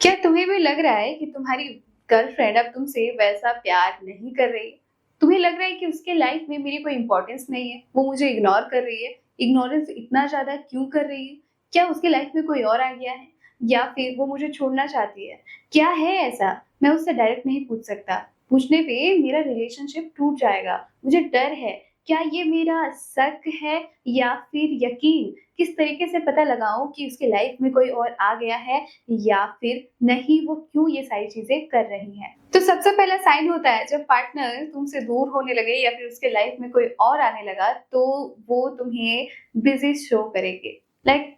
क्या तुम्हें भी लग रहा है कि तुम्हारी गर्लफ्रेंड अब तुमसे वैसा प्यार नहीं कर रही? तुम्हें लग रहा है कि उसके लाइफ में मेरी कोई इम्पोर्टेंस नहीं है, वो मुझे इग्नोर कर रही है। इग्नोरेंस इतना ज़्यादा क्यों कर रही है? क्या उसकी लाइफ में कोई और आ गया है? या फिर वो मुझे छोड़ना चाहती है? क्या है ऐसा? मैं उससे डायरेक्ट नहीं पूछ सकता। पूछने पे मेरा रिलेशनशिप टूट जाएगा। मुझे डर है। क्या ये मेरा शक है या फिर यकीन? किस तरीके से पता लगाऊँ कि उसकी लाइफ में कोई और आ गया है या फिर नहीं, वो क्यों ये सारी चीजें कर रही हैं। तो सबसे पहला साइन होता है जब पार्टनर तुमसे दूर होने लगे या फिर उसके लाइफ में कोई और आने लगा, तो वो तुम्हें बिजी शो करेगी।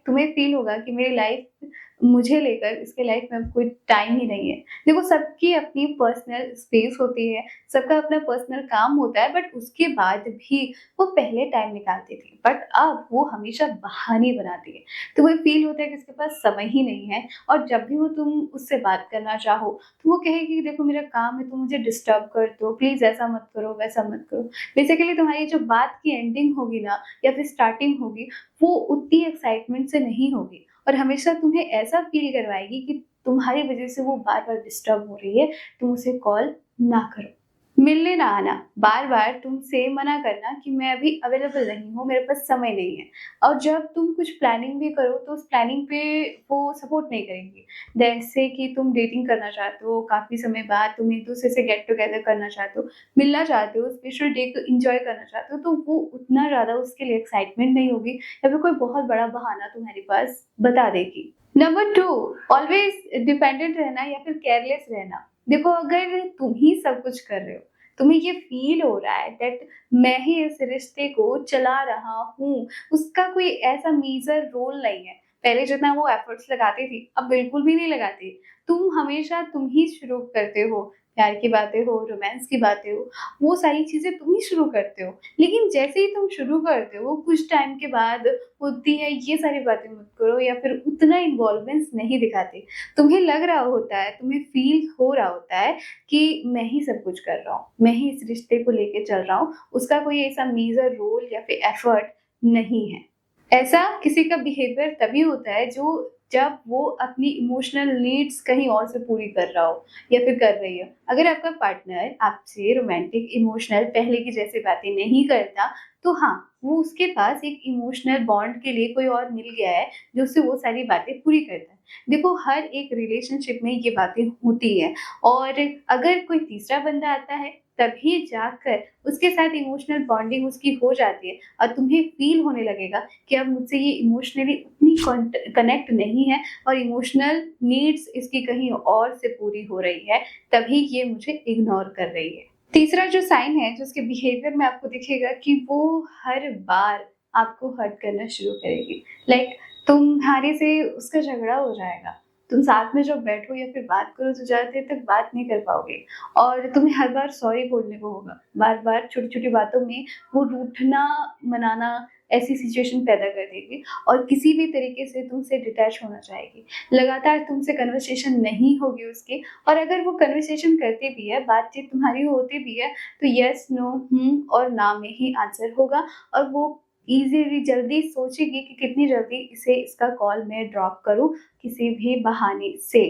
तुम्हें फील होगा कि मेरी लाइफ मुझे लेकर इसके लाइफ में अब कोई टाइम ही नहीं है। देखो, सबकी अपनी पर्सनल स्पेस होती है, सबका अपना पर्सनल काम होता है, बट उसके बाद भी वो पहले टाइम निकालती थी, बट अब वो हमेशा बहाने बनाती है। तुम्हें फील होता है कि उसके पास समय ही नहीं है, और जब भी वो तुम उससे बात करना चाहो तो वो कहेगी कि देखो मेरा काम है, तुम मुझे डिस्टर्ब करते हो, प्लीज ऐसा मत करो, वैसा मत करो। बेसिकली तुम्हारी जो बात की एंडिंग होगी ना, या फिर स्टार्टिंग होगी, वो उतनी एक्साइटमेंट से नहीं होगी, और हमेशा तुम्हें ऐसा फील करवाएगी कि तुम्हारी वजह से वो बार बार डिस्टर्ब हो रही है, तुम उसे कॉल ना करो। मिलने ना आना, बार-बार तुमसे मना करना कि मैं अभी अवेलेबल नहीं हूँ, मेरे पास समय नहीं है। और जब तुम कुछ प्लानिंग भी करो तो उस प्लानिंग पे वो सपोर्ट नहीं करेंगी। जैसे कि तुम डेटिंग करना चाहते हो, काफ़ी समय बाद तुम एक-दूसरे से गेट टुगेदर करना चाहते हो, मिलना चाहते हो, स्पेशल डे को एन्जॉय करना चाहते हो, तो वो उतना ज़्यादा उसके लिए एक्साइटमेंट नहीं होगी, या फिर कोई बहुत बड़ा बहाना तुम्हारे पास बता देगी। नंबर 2, ऑलवेज़ डिपेंडेंट रहना या फिर केयरलेस रहना। देखो, अगर तुम ही सब कुछ कर रहे हो, तुम्हें ये फ़ील हो रहा है दैट मैं ही इस रिश्ते को चला रहा हूँ, उसका कोई ऐसा मेजर रोल नहीं है। पहले जितना वो एफर्ट्स लगाती थी, अब बिल्कुल भी नहीं लगाती। तुम ही शुरू करते हो, प्यार की बातें हो, रोमांस की बातें हो, वो सारी चीज़ें तुम ही शुरू करते हो। लेकिन जैसे ही तुम शुरू करते हो, कुछ टाइम के बाद होती है ये सारी बातें मत करो, या फिर उतना इन्वॉल्वमेंस नहीं दिखाते। तुम्हें लग रहा होता है, तुम्हें फ़ील हो रहा होता है कि मैं ही सब कुछ कर रहा हूँ, मैं ही इस रिश्ते को लेके चल रहा हूँ, उसका कोई ऐसा मेजर रोल या फिर एफर्ट नहीं है। ऐसा किसी का बिहेवियर तभी होता है जो जब वो अपनी इमोशनल नीड्स कहीं और से पूरी कर रहा हो या फिर कर रही हो। अगर आपका पार्टनर आपसे रोमांटिक, इमोशनल पहले की जैसी बातें नहीं करता, तो हाँ, वो उसके पास एक इमोशनल बॉन्ड के लिए कोई और मिल गया है, जो उससे वो सारी बातें पूरी करता है। देखो, हर एक रिलेशनशिप में ये बातें होती हैं, और अगर कोई तीसरा बंदा आता है, तभी जाकर उसके साथ इमोशनल बॉन्डिंग उसकी हो जाती है, और तुम्हें फ़ील होने लगेगा कि अब मुझसे ये इमोशनली उतनी कनेक्ट नहीं है, और इमोशनल नीड्स इसकी कहीं और से पूरी हो रही है, तभी ये मुझे इग्नोर कर रही है। तीसरा जो साइन है, जो उसके बिहेवियर में आपको दिखेगा कि वो हर बार आपको हर्ट करना शुरू करेगी। लाइक तुम्हारे से उसका झगड़ा हो जाएगा। तुम साथ में जब बैठो या फिर बात करो तो ज़्यादा देर तक बात नहीं कर पाओगे, और तुम्हें हर बार सॉरी बोलने को होगा। बार-बार छोटी-छोटी बातों में वो रूठना, मनाना, ऐसी सिचुएशन पैदा कर देगी, और किसी भी तरीके से तुमसे डिटैच होना चाहेगी। लगातार तुमसे कन्वर्सेशन नहीं होगी उसकी, और अगर वो कन्वर्सेशन करती भी है, बातचीत तुम्हारी होती भी है, तो येस, नो, और ना में ही आंसर होगा, और वो ईज़िली जल्दी सोचेगी कि कितनी जल्दी इसे इसका कॉल मैं ड्रॉप करूँ किसी भी बहाने से।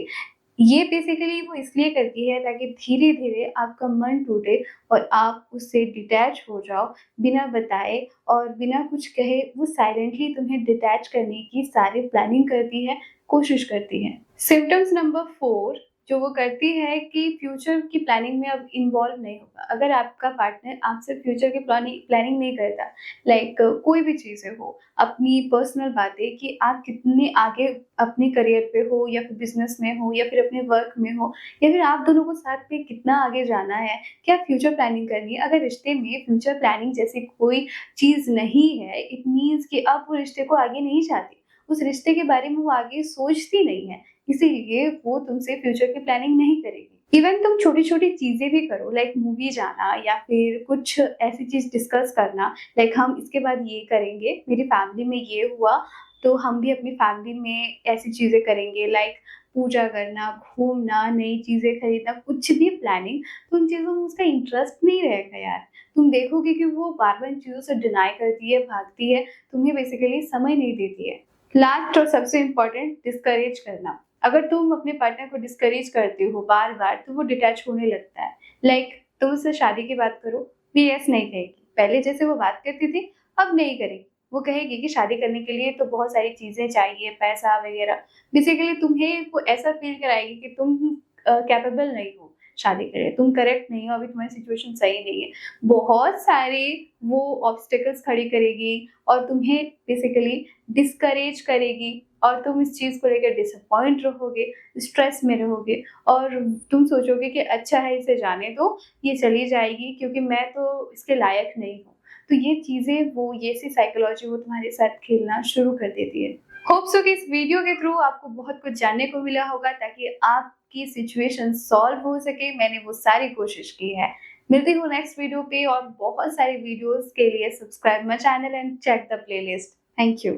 ये बेसिकली वो इसलिए करती है ताकि धीरे-धीरे आपका मन टूटे और आप उससे डिटैच हो जाओ, बिना बताए और बिना कुछ कहे वो साइलेंटली तुम्हें डिटैच करने की सारी प्लानिंग करती है, कोशिश करती है। सिम्पटम्स नंबर 4 जो वो करती है कि फ्यूचर की प्लानिंग में अब इन्वॉल्व नहीं होगा। अगर आपका पार्टनर आपसे फ्यूचर की प्लानिंग नहीं करता, कोई भी चीज़ें हो, अपनी पर्सनल बातें कि आप कितने आगे अपने करियर पे हो, या फिर बिज़नेस में हो, या फिर अपने वर्क में हो, या फिर आप दोनों को साथ में कितना आगे जाना है, क्या फ्यूचर प्लानिंग करनी है। अगर रिश्ते में फ्यूचर प्लानिंग जैसी कोई चीज़ नहीं है, इट मीन्स कि आप वो रिश्ते को आगे नहीं चाहती। उस रिश्ते के बारे में वो आगे सोचती नहीं है, इसीलिए वो तुमसे फ्यूचर की प्लानिंग नहीं करेगी। इवन तुम छोटी-छोटी चीज़ें भी करो, लाइक मूवी जाना या फिर कुछ ऐसी चीज़ डिस्कस करना, हम इसके बाद ये करेंगे, मेरी फैमिली में ये हुआ, तो हम भी अपनी फैमिली में ऐसी चीज़ें करेंगे, पूजा करना, घूमना, नई चीज़ें खरीदना, कुछ भी प्लानिंग, तो उन चीज़ों में उसका इंटरेस्ट नहीं रहेगा यार। तुम देखोगे कि वो बार-बार इन चीज़ों से डिनाई करती है, भागती है, तुम्हें बेसिकली समय नहीं देती है। लास्ट और सबसे इम्पोर्टेंट, डिस्करेज करना। अगर तुम अपने पार्टनर को डिस्करेज करते हो बार-बार तो वो डिटैच होने लगता है। तुम उससे शादी की बात करो, भी यस नहीं कहेगी। पहले जैसे वो बात करती थी, अब नहीं करेगी। वो कहेगी कि शादी करने के लिए तो बहुत सारी चीज़ें चाहिए, पैसा वगैरह। बेसिकली तुम्हें वो ऐसा फ़ील कराएगी कि तुम कैपेबल नहीं हो शादी के लिए, तुम करेक्ट नहीं हो, अभी तुम्हारी सिचुएशन सही नहीं है। बहुत सारे वो ऑब्स्टेकल्स खड़ी करेगी और तुम्हें बेसिकली डिस्करेज करेगी और तुम इस चीज़ को लेकर डिसअपॉइंट रहोगे, स्ट्रेस में रहोगे और तुम सोचोगे कि अच्छा है इसे जाने दो, ये चली जाएगी क्योंकि मैं तो इसके लायक नहीं हूँ। तो ये चीज़ें वो ये सी साइकोलॉजी वो तुम्हारे साथ खेलना शुरू कर देती है। होप सो कि इस वीडियो के थ्रू आपको बहुत कुछ जानने को मिला होगा ताकि आपकी सिचुएशन सॉल्व हो सके। मैंने वो सारी कोशिश की है। मिलती हूँ नेक्स्ट वीडियो पे और बहुत सारे वीडियोज़ के लिए subscribe my channel and check the playlist. Thank you.